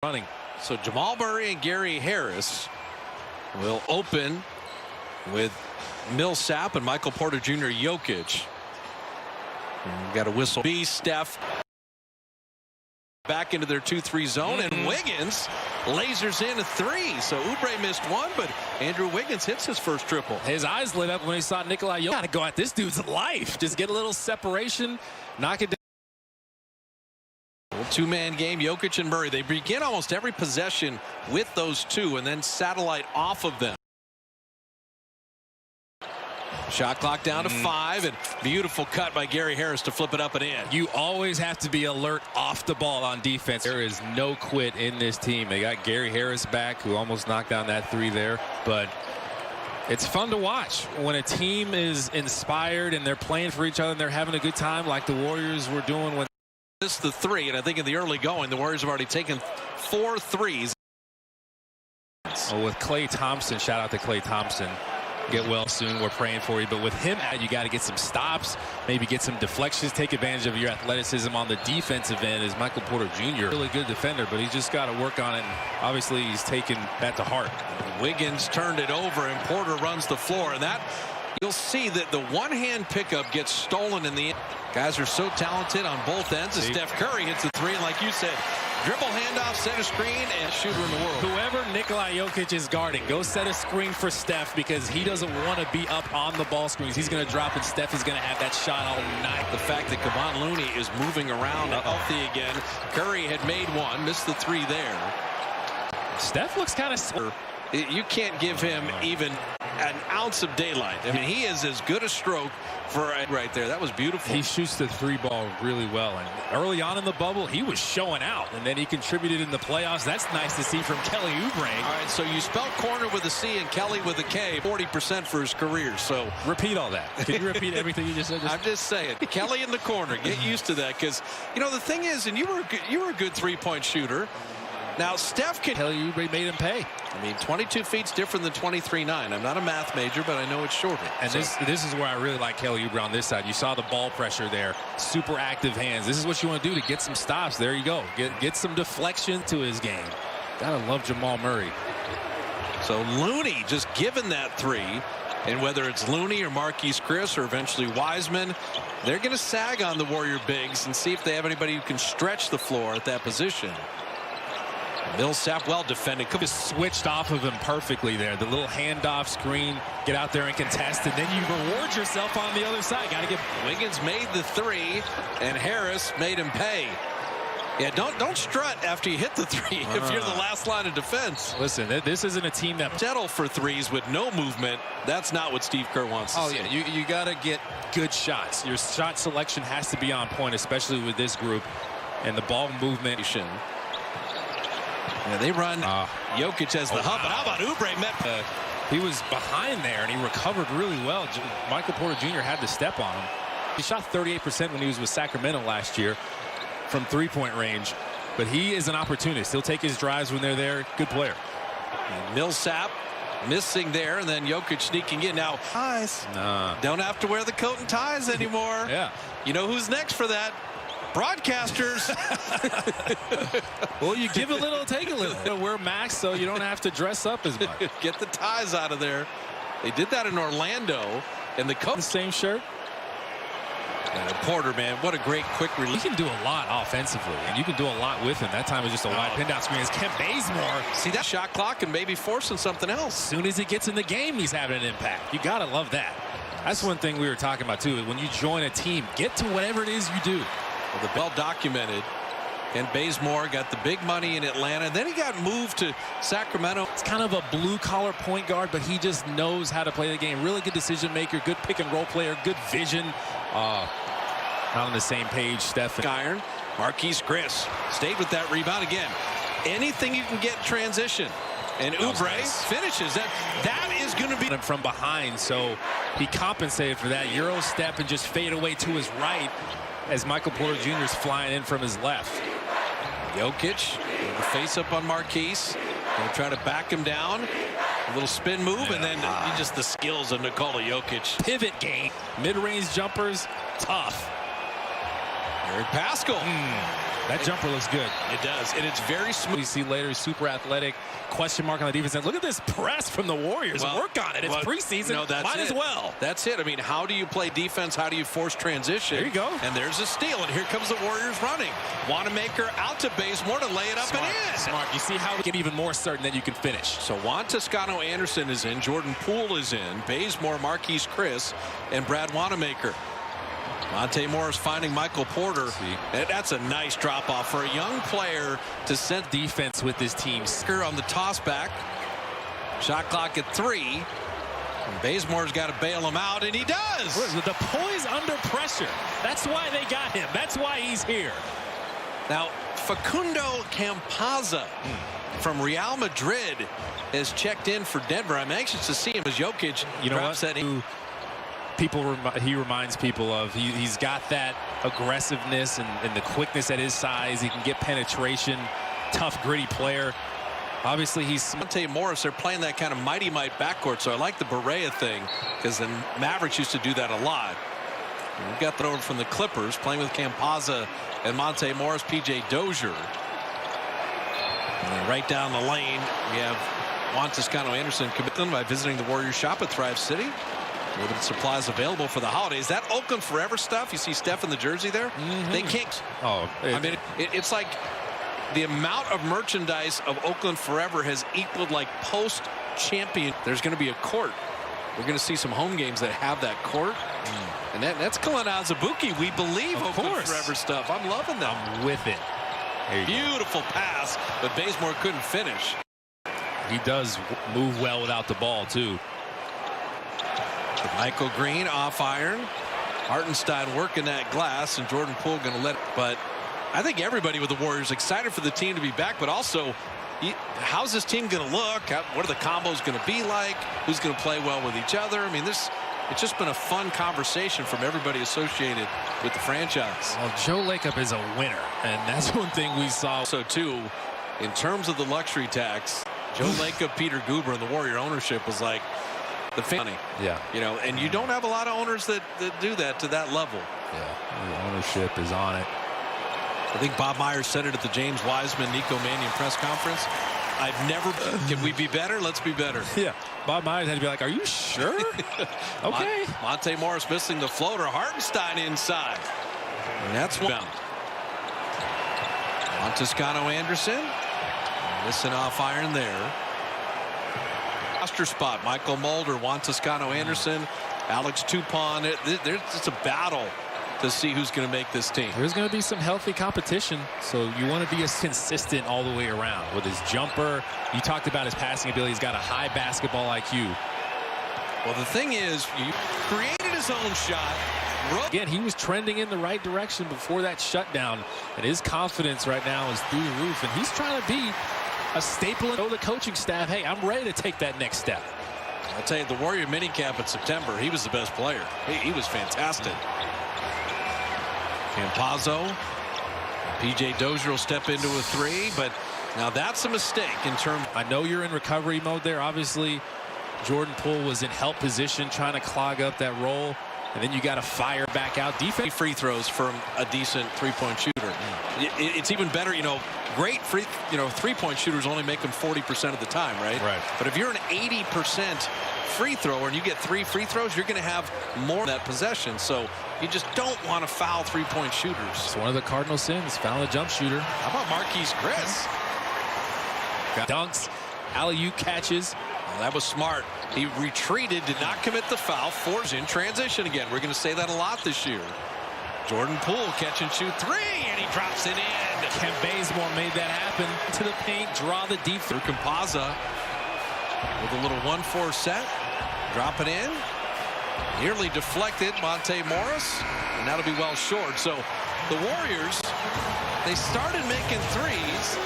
running. So Jamal Murray and Gary Harris will open with Millsap and Michael Porter Jr. Jokic. And we've got a whistle. Steph back into their 2-3 zone, and Wiggins lasers in a three. So Oubre missed one, but Andrew Wiggins hits his first triple. His eyes lit up when he saw Nikolai Jokic. Got to go at this dude's life. Just get a little separation, knock it down. Two-man game, Jokic and Murray. They begin almost every possession with those two and then satellite off of them. Shot clock down to 5, and beautiful cut by Gary Harris to flip it up and in. You always have to be alert off the ball on defense. There is no quit in this team. They got Gary Harris back, who almost knocked down that three there. But it's fun to watch when a team is inspired and they're playing for each other and they're having a good time like the Warriors were doing when this is the three, and I think in the early going, the Warriors have already taken 4 threes. Well, with Klay Thompson, shout out to Klay Thompson. Get well soon. We're praying for you. But with him out, you got to get some stops, maybe get some deflections, take advantage of your athleticism on the defensive end. Is Michael Porter Jr. really good defender, but he's just got to work on it. And obviously, he's taken that to heart. Wiggins turned it over, and Porter runs the floor, and that you'll see that the one-hand pickup gets stolen in the end. Guys are so talented on both ends. As Steph Curry hits a three, and like you said, dribble, handoff, set a screen, and shooter in the world. Whoever Nikolai Jokic is guarding, go set a screen for Steph, because he doesn't want to be up on the ball screens. He's going to drop, and Steph is going to have that shot all night. The fact that Kevon Looney is moving around healthy again. Curry had made one, missed the three there. Steph looks kind of... You can't give him even an ounce of daylight. I mean, he is as good a stroke for right there. That was beautiful. He shoots the three ball really well, and early on in the bubble he was showing out, and then he contributed in the playoffs. That's nice to see from Kelly Oubre. All right, so you spell corner with a C and Kelly with a K, 40% for his career. So repeat all that. Can you repeat everything you just said? I'm just saying, Kelly in the corner. Get used to that, because you know the thing is, and you were a good three-point shooter. Now Steph can. Kelly Oubre made him pay. I mean, 22 feet's different than 23.9. I'm not a math major, but I know it's shorter. And this is where I really like Kelly Oubre on this side. You saw the ball pressure there. Super active hands. This is what you want to do to get some stops. There you go. Get some deflection to his game. Gotta love Jamal Murray. So Looney just given that three. And whether it's Looney or Marquise Chris or eventually Wiseman, they're going to sag on the Warrior bigs and see if they have anybody who can stretch the floor at that position. Millsap well defended. Could have switched off of him perfectly there. The little handoff screen, get out there and contest, and then you reward yourself on the other side. Got to get. Wiggins made the three, and Harris made him pay. Yeah, don't strut after you hit the three if you're the last line of defense. Listen, this isn't a team that settle for threes with no movement. That's not what Steve Kerr wants to see. Yeah, you got to get good shots. Your shot selection has to be on point, especially with this group, and the ball movement. Yeah, they run Jokic as the hub. But how about Oubre? He was behind there, and he recovered really well. Michael Porter Jr. had to step on him. He shot 38% when he was with Sacramento last year from three-point range. But he is an opportunist. He'll take his drives when they're there. Good player. And Millsap missing there, and then Jokic sneaking in. Now, ties. Don't have to wear the coat and ties anymore. Yeah. You know who's next for that? Broadcasters. Well, you give a little, take a little. Wear masks so you don't have to dress up as much. Get the ties out of there. They did that in Orlando, and the coat. The same shirt. And Porter, man, what a great quick release. He can do a lot offensively, and you can do a lot with him. That time was just a wide pin down screen. As Kent Bazemore. See that shot clock and maybe forcing something else. As soon as he gets in the game, he's having an impact. You got to love that. That's one thing we were talking about, too. When you join a team, get to whatever it is you do. Well documented, and Bazemore got the big money in Atlanta. Then he got moved to Sacramento. It's kind of a blue-collar point guard, but he just knows how to play the game. Really good decision maker, good pick-and-roll player, good vision. Not on the same page, Steph. Iron. Marquise Chris stayed with that rebound again. Anything you can get transition. And Oubre finishes. That is going to be from behind, so he compensated for that. Euro step and just fade away to his right as Michael Porter Jr. is flying in from his left. Jokic, the face up on Marquise. They'll try to back him down. A little spin move, and then just the skills of Nikola Jokic. Pivot game. Mid-range jumpers, tough. Eric Paschall. That jumper looks good. It does, and it's very smooth. We see later, super athletic, question mark on the defense. And look at this press from the Warriors. Work on it. It's preseason. No, Might as well. That's it. I mean, how do you play defense? How do you force transition? There you go. And there's a steal, and here comes the Warriors running. Wanamaker out to Bazemore to lay it up and in. Smart. You see how we get even more certain that you can finish. So Juan Toscano-Anderson is in. Jordan Poole is in. Bazemore, Marquise Chris, and Brad Wanamaker. Monte Morris finding Michael Porter. That's a nice drop-off for a young player to set defense with this team. On the toss back. Shot clock at 3. And Bazemore's got to bail him out, and he does. The poise under pressure. That's why they got him. That's why he's here. Now, Facundo Campazzo from Real Madrid has checked in for Denver. I'm anxious to see him as Jokic drops that in. He reminds people of. He's got that aggressiveness and the quickness at his size. He can get penetration. Tough, gritty player. Obviously, he's Monte Morris. They're playing that kind of mighty might backcourt, so I like the Berea thing because the Mavericks used to do that a lot. And we've got that over from the Clippers, playing with Campazzo and Monte Morris, PJ Dozier. And then right down the lane, we have Juan Toscano-Anderson commit them by visiting the Warriors shop at Thrive City. Limited supplies available for the holidays. That Oakland Forever stuff, you see Steph in the jersey there? They can't. I mean, it's like the amount of merchandise of Oakland Forever has equaled like post-champion. There's going to be a court. We're going to see some home games that have that court. And that's Kalina Azubuike, we believe, Oakland Forever stuff. I'm loving that. I'm with it. Beautiful pass, but Bazemore couldn't finish. He does move well without the ball, too. Michael Green off iron. Hartenstein working that glass, and Jordan Poole going to let it. But I think everybody with the Warriors excited for the team to be back, but also how's this team going to look? What are the combos going to be like? Who's going to play well with each other? I mean, it's just been a fun conversation from everybody associated with the franchise. Well, Joe Lacob is a winner, and that's one thing we saw. So, too, in terms of the luxury tax, Joe Lacob, Peter Guber, and the Warrior ownership was like, the family, and you don't have a lot of owners that do that to that level. The ownership is on it. I think Bob Myers said it at the James Wiseman, Nico Mannion press conference. Can we be better? Let's be better. Yeah, Bob Myers had to be like, are you sure? Okay. Monte Morris missing the floater. Hartenstein inside. And that's one. On Toscano-Anderson. Missing off iron there. Roster spot. Michael Mulder, Juan Toscano-Anderson, Alex Tupon. It's a battle to see who's going to make this team. There's going to be some healthy competition, so you want to be as consistent all the way around with his jumper. You talked about his passing ability. He's got a high basketball IQ. Well, the thing is, he created his own shot. Again, he was trending in the right direction before that shutdown, and his confidence right now is through the roof, and he's trying to be a staple of the coaching staff. Hey, I'm ready to take that next step. I'll tell you, the Warrior minicamp in September, he was the best player. He was fantastic. Campazzo, PJ Dozier will step into a 3, but now that's a mistake in terms. I know you're in recovery mode there. Obviously, Jordan Poole was in help position trying to clog up that roll, and then you got to fire back out. Defense free throws from a decent three-point shooter. It's even better, great three-point shooters only make them 40% of the time, right? Right. But if you're an 80% free thrower and you get 3 free throws, you're going to have more of that possession. So you just don't want to foul three-point shooters. It's one of the cardinal sins, foul a jump shooter. How about Marquise Chris? Dunks, alley-oop catches. Well, that was smart. He retreated, did not commit the foul, forced in transition again. We're going to say that a lot this year. Jordan Poole catch and shoot 3, and he drops it in. Ken Bazemore made that happen. To the paint, draw the deep. Through Campazzo with a little 1-4 set. Drop it in. Nearly deflected Monte Morris, and that'll be well short. So the Warriors, they started making threes.